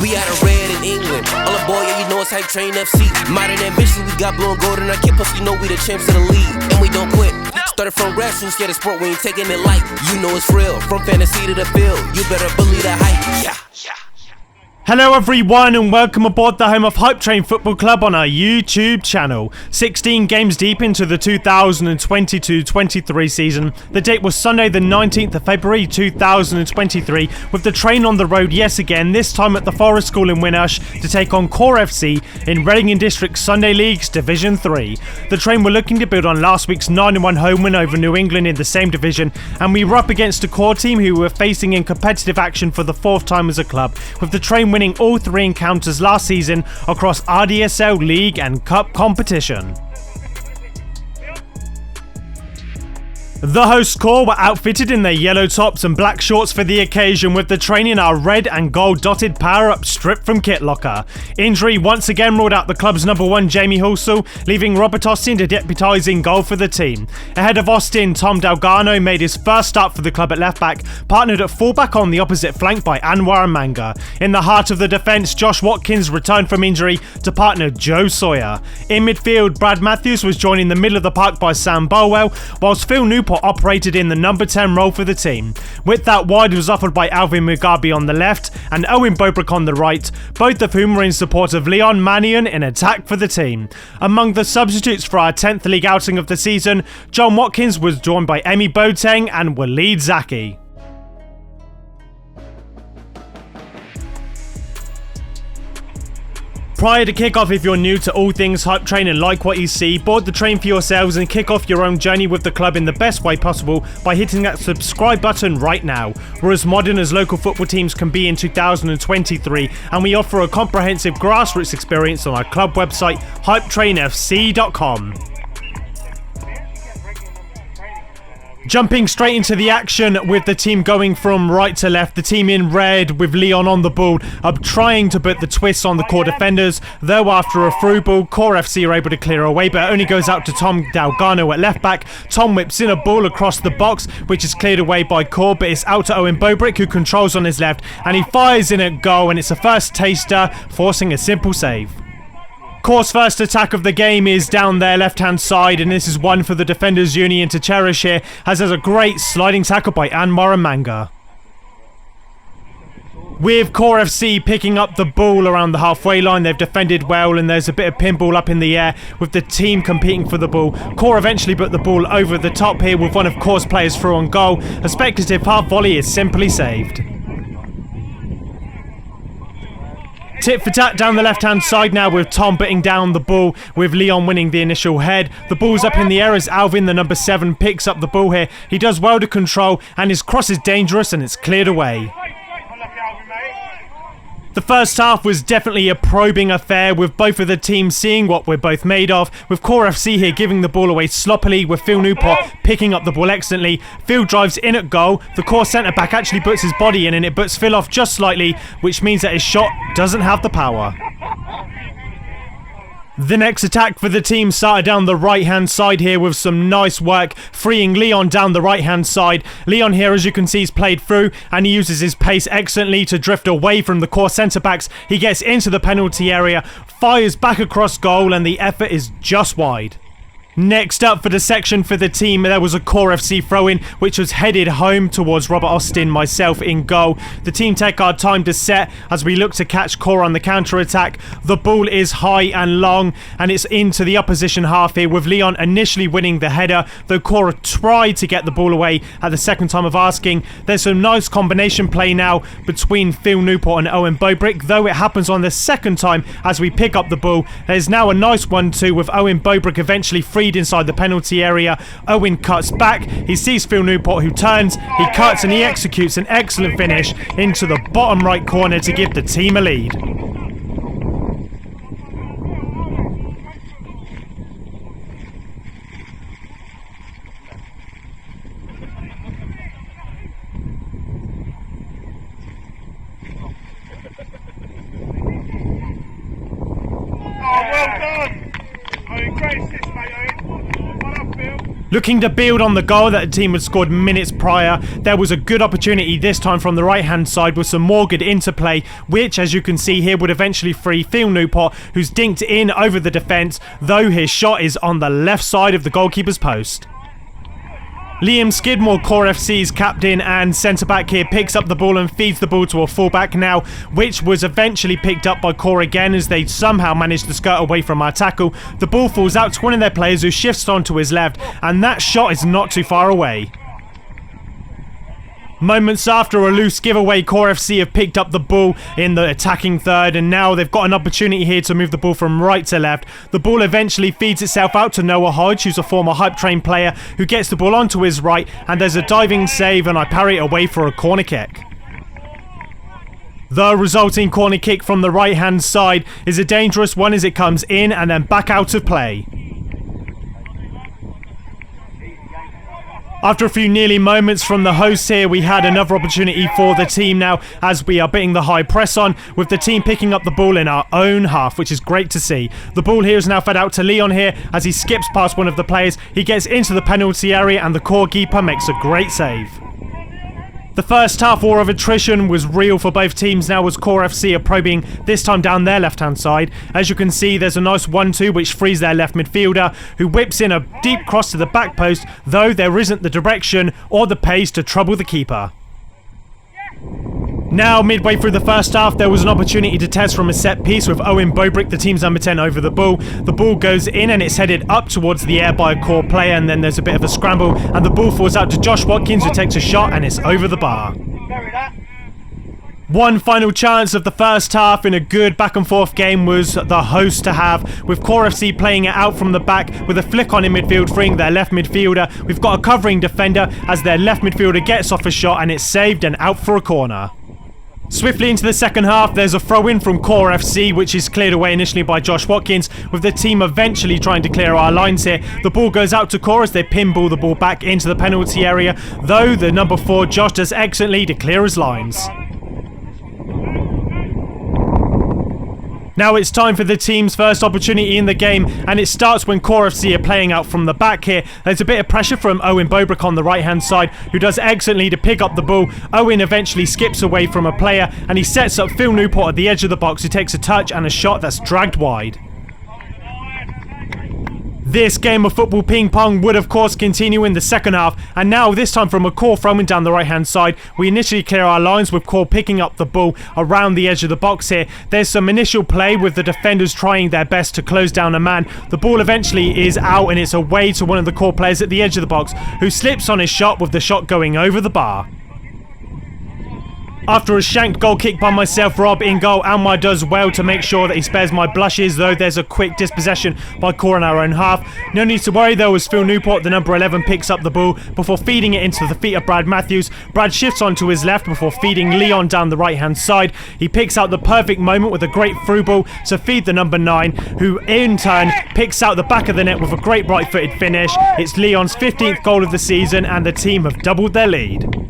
We out of red in England. All aboard, yeah, you know it's Hype Train FC. Modern ambition, we got blue and gold in our kit. Plus, you know we the champs of the league, and we don't quit. Started from grassroots, yeah, the sport, we ain't taking it light. You know it's real, from fantasy to the field. You better believe the hype. Yeah. Hello everyone and welcome aboard the home of Hype Train Football Club on our YouTube channel. 16 games deep into the 2022-23 season. The date was Sunday the 19th of February 2023 with the train on the road yet again, this time at the Forest School in Winnersh to take on Core FC in Reading District Sunday League's Division 3. The train were looking to build on last week's 9-1 home win over New England in the same division, and we were up against a Core team who were facing in competitive action for the fourth time as a club, with the train winning all three encounters last season across RDSL League and Cup competition. The host Core were outfitted in their yellow tops and black shorts for the occasion, with the train in our red and gold dotted power-up strip from Kitlocker. Injury once again ruled out the club's number one Jamie Hulsell, leaving Robert Austin to deputise in goal for the team. Ahead of Austin, Tom Delgado made his first start for the club at left-back, partnered at full-back on the opposite flank by Anwar Manga. In the heart of the defence, Josh Watkins returned from injury to partner Joe Sawyer. In midfield, Brad Matthews was joined in the middle of the park by Sam Bolwell, whilst Phil Newport operated in the number 10 role for the team. With that, wide was offered by Alvin Mugabe on the left and Owen Bobrick on the right, both of whom were in support of Leon Mannion in attack for the team. Among the substitutes for our 10th league outing of the season, John Watkins was joined by Emi Boateng and Waleed Zaki. Prior to kickoff, if you're new to all things Hype Train and like what you see, board the train for yourselves and kick off your own journey with the club in the best way possible by hitting that subscribe button right now. We're as modern as local football teams can be in 2023, and we offer a comprehensive grassroots experience on our club website, hypetrainfc.com. Jumping straight into the action with the team going from right to left, the team in red with Leon on the ball up trying to put the twist on the Core defenders, though after a through ball, Core FC are able to clear away, but it only goes out to Tom Delgado at left back. Tom whips in a ball across the box, which is cleared away by Core, but it's out to Owen Bobrick, who controls on his left, and he fires in at goal, and it's a first taster, forcing a simple save. Core's first attack of the game is down their left-hand side, and this is one for the defenders' union to cherish here, as there's a great sliding tackle by Anwar Manga. With Core FC picking up the ball around the halfway line, they've defended well, and there's a bit of pinball up in the air with the team competing for the ball. Core eventually put the ball over the top here with one of Core's players through on goal. A speculative half volley is simply saved. Tit for tat down the left-hand side now with Tom putting down the ball, with Leon winning the initial head. The ball's up in the air as Alvin, the number 7, picks up the ball here. He does well to control, and his cross is dangerous and it's cleared away. The first half was definitely a probing affair, with both of the teams seeing what we're both made of, with Core FC here giving the ball away sloppily, with Phil Newport picking up the ball excellently. Phil drives in at goal, the Core centre-back actually puts his body in, and it puts Phil off just slightly, which means that his shot doesn't have the power. The next attack for the team started down the right-hand side here with some nice work, freeing Leon down the right-hand side. Leon here, as you can see, is played through, and he uses his pace excellently to drift away from the Core centre-backs. He gets into the penalty area, fires back across goal, and the effort is just wide. Next up for the section for the team, there was a Core FC throw-in, which was headed home towards Robert Austin, myself in goal. The team take our time to set as we look to catch Core on the counter-attack. The ball is high and long, and it's into the opposition half here, with Leon initially winning the header, though Core tried to get the ball away at the second time of asking. There's some nice combination play now between Phil Newport and Owen Bobrick, though it happens on the second time as we pick up the ball. There's now a nice 1-2 with Owen Bobrick eventually free inside the penalty area. Owen cuts back, he sees Phil Newport, who turns, he cuts, and he executes an excellent finish into the bottom right corner to give the team a lead. Oh, well done! Great assist, mate. Well done, Phil. Looking to build on the goal that the team had scored minutes prior, there was a good opportunity this time from the right hand side with some more good interplay, which as you can see here would eventually free Phil Newport, who's dinked in over the defence, though his shot is on the left side of the goalkeeper's post. Liam Skidmore, Core FC's captain and centre-back here, picks up the ball and feeds the ball to a full-back now, which was eventually picked up by Core again as they somehow managed to skirt away from our tackle. The ball falls out to one of their players who shifts onto his left, and that shot is not too far away. Moments after a loose giveaway, Core FC have picked up the ball in the attacking third, and now they've got an opportunity here to move the ball from right to left. The ball eventually feeds itself out to Noah Hodge, who's a former hype train player, who gets the ball onto his right, and there's a diving save, and I parry it away for a corner kick. The resulting corner kick from the right hand side is a dangerous one as it comes in and then back out of play. After a few nearly moments from the hosts here, we had another opportunity for the team now as we are beating the high press on, with the team picking up the ball in our own half, which is great to see. The ball here is now fed out to Leon here as he skips past one of the players. He gets into the penalty area and the core keeper makes a great save. The first half war of attrition was real for both teams now as Core FC are probing, this time down their left hand side. As you can see, there's a nice 1-2 which frees their left midfielder, who whips in a deep cross to the back post, though there isn't the direction or the pace to trouble the keeper. Now, midway through the first half, there was an opportunity to test from a set piece with Owen Bobrick, the team's number 10, over the ball. The ball goes in and it's headed up towards the air by a Core player, and then there's a bit of a scramble and the ball falls out to Josh Watkins, who takes a shot and it's over the bar. One final chance of the first half in a good back and forth game was the host to have, with Core FC playing it out from the back with a flick on in midfield, freeing their left midfielder. We've got a covering defender as their left midfielder gets off a shot and it's saved and out for a corner. Swiftly into the second half, there's a throw-in from Core FC, which is cleared away initially by Josh Watkins, with the team eventually trying to clear our lines here. The ball goes out to Core as they pinball the ball back into the penalty area, though the number 4 Josh does excellently to clear his lines. Now it's time for the team's first opportunity in the game, and it starts when Core FC are playing out from the back here. There's a bit of pressure from Owen Bobrick on the right hand side, who does excellently to pick up the ball. Owen eventually skips away from a player and he sets up Phil Newport at the edge of the box, who takes a touch and a shot that's dragged wide. This game of football ping pong would of course continue in the second half, and now this time from a Core throwing down the right hand side. We initially clear our lines with Core picking up the ball around the edge of the box here. There's some initial play with the defenders trying their best to close down a man. The ball eventually is out and it's away to one of the Core players at the edge of the box, who slips on his shot with the shot going over the bar. After a shanked goal kick by myself, Rob in goal, Almar does well to make sure that he spares my blushes, though there's a quick dispossession by Core in our own half. No need to worry though, as Phil Newport, the number 11, picks up the ball before feeding it into the feet of Brad Matthews. Brad shifts onto his left before feeding Leon down the right hand side. He picks out the perfect moment with a great through ball to feed the number 9, who in turn picks out the back of the net with a great right footed finish. It's Leon's 15th goal of the season and the team have doubled their lead.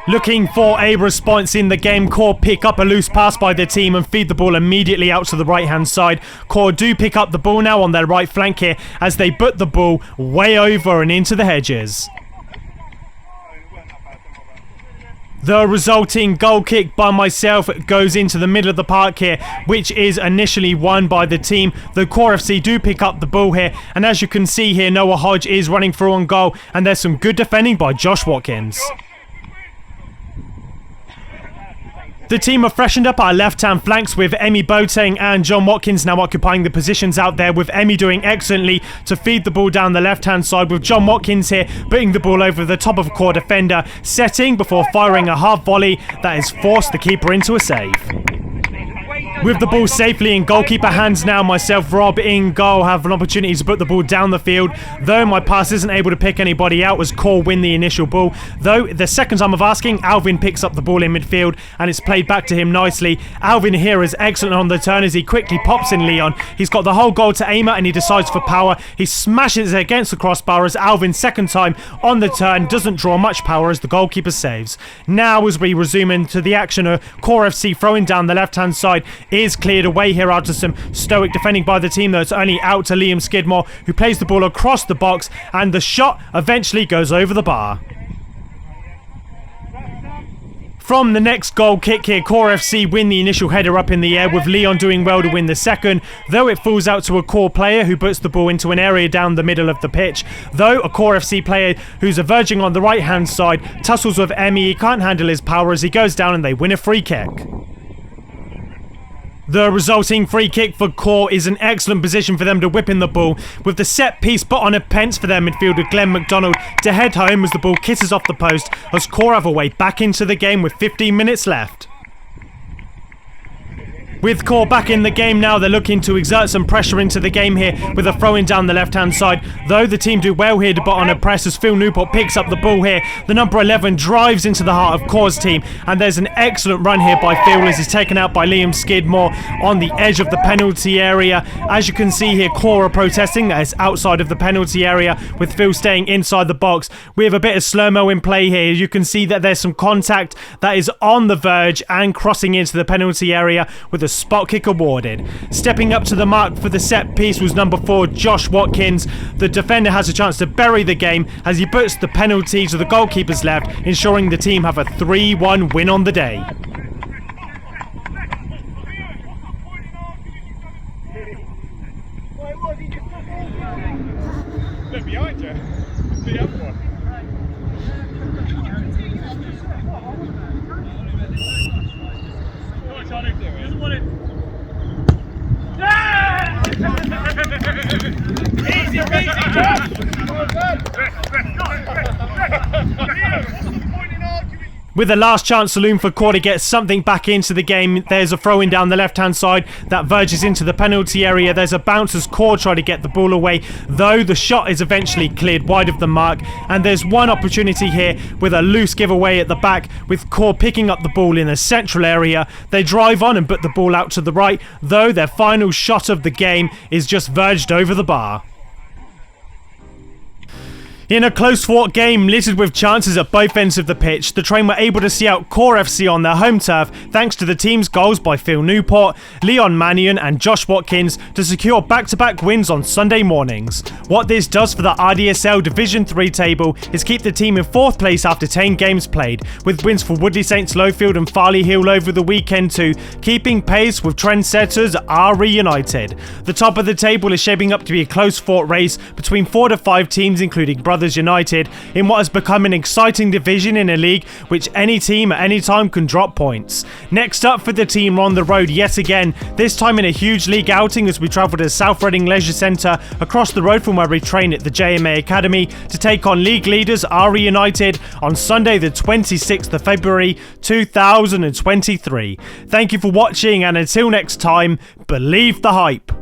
Looking for a response in the game, Core pick up a loose pass by the team and feed the ball immediately out to the right hand side. Core do pick up the ball now on their right flank here as they put the ball way over and into the hedges. The resulting goal kick by myself goes into the middle of the park here, which is initially won by the team. The Core FC do pick up the ball here, and as you can see here, Noah Hodge is running through on goal, and there's some good defending by Josh Watkins. The team have freshened up our left-hand flanks with Emi Boateng and John Watkins now occupying the positions out there, with Emi doing excellently to feed the ball down the left-hand side, with John Watkins here putting the ball over the top of a Core defender, setting before firing a half volley that has forced the keeper into a save. With the ball safely in goalkeeper hands now, myself, Rob in goal, have an opportunity to put the ball down the field, though my pass isn't able to pick anybody out as Core win the initial ball. Though the second time of asking, Alvin picks up the ball in midfield and it's played back to him nicely. Alvin here is excellent on the turn as he quickly pops in Leon. He's got the whole goal to aim at and he decides for power. He smashes it against the crossbar as Alvin, second time on the turn, doesn't draw much power as the goalkeeper saves. Now as we resume into the action, Core FC throwing down the left hand side is cleared away here out of some stoic defending by the team, though it's only out to Liam Skidmore, who plays the ball across the box, and the shot eventually goes over the bar. From the next goal kick here, Core FC win the initial header up in the air, with Leon doing well to win the second, though it falls out to a Core player who puts the ball into an area down the middle of the pitch. Though a Core FC player who's verging on the right hand side tussles with Emmy, he can't handle his power as he goes down and they win a free kick. The resulting free kick for Core is an excellent position for them to whip in the ball, with the set piece put on a pence for their midfielder Glenn McDonald to head home as the ball kisses off the post, as Core have a way back into the game with 15 minutes left. With Core back in the game now, they're looking to exert some pressure into the game here with a throw-in down the left-hand side. Though the team do well here to put on a press as Phil Newport picks up the ball here. The number 11 drives into the heart of Core's team, and there's an excellent run here by Phil as he's taken out by Liam Skidmore on the edge of the penalty area. As you can see here, Core are protesting that it's outside of the penalty area, with Phil staying inside the box. We have a bit of slow-mo in play here. You can see that there's some contact that is on the verge and crossing into the penalty area, with a spot kick awarded. Stepping up to the mark for the set piece was number 4, Josh Watkins. The defender has a chance to bury the game as he puts the penalty to the goalkeeper's left, ensuring the team have a 3-1 win on the day. Look behind you. The other one. Come on, Charlie. He doesn't want it. Easy peasy, Josh! With the last chance saloon for Core to get something back into the game, there's a throw in down the left hand side that verges into the penalty area. There's a bounce as Core try to get the ball away, though the shot is eventually cleared wide of the mark, and there's one opportunity here with a loose giveaway at the back, with Core picking up the ball in the central area. They drive on and put the ball out to the right, though their final shot of the game is just verged over the bar. In a close-fought game littered with chances at both ends of the pitch, the Train were able to see out Core FC on their home turf thanks to the team's goals by Phil Newport, Leon Mannion and Josh Watkins to secure back-to-back wins on Sunday mornings. What this does for the RDSL Division 3 table is keep the team in 4th place after 10 games played, with wins for Woodley Saints Lowfield and Farley Hill over the weekend too, keeping pace with trendsetters RE United. The top of the table is shaping up to be a close-fought race between 4 to 5 teams, including Brothers United, in what has become an exciting division in a league which any team at any time can drop points. Next up for the team, we're on the road yet again, this time in a huge league outing as we travel to South Reading Leisure Centre across the road from where we train at the JMA Academy to take on league leaders RE United on Sunday the 26th of February 2023. Thank you for watching, and until next time, believe the hype.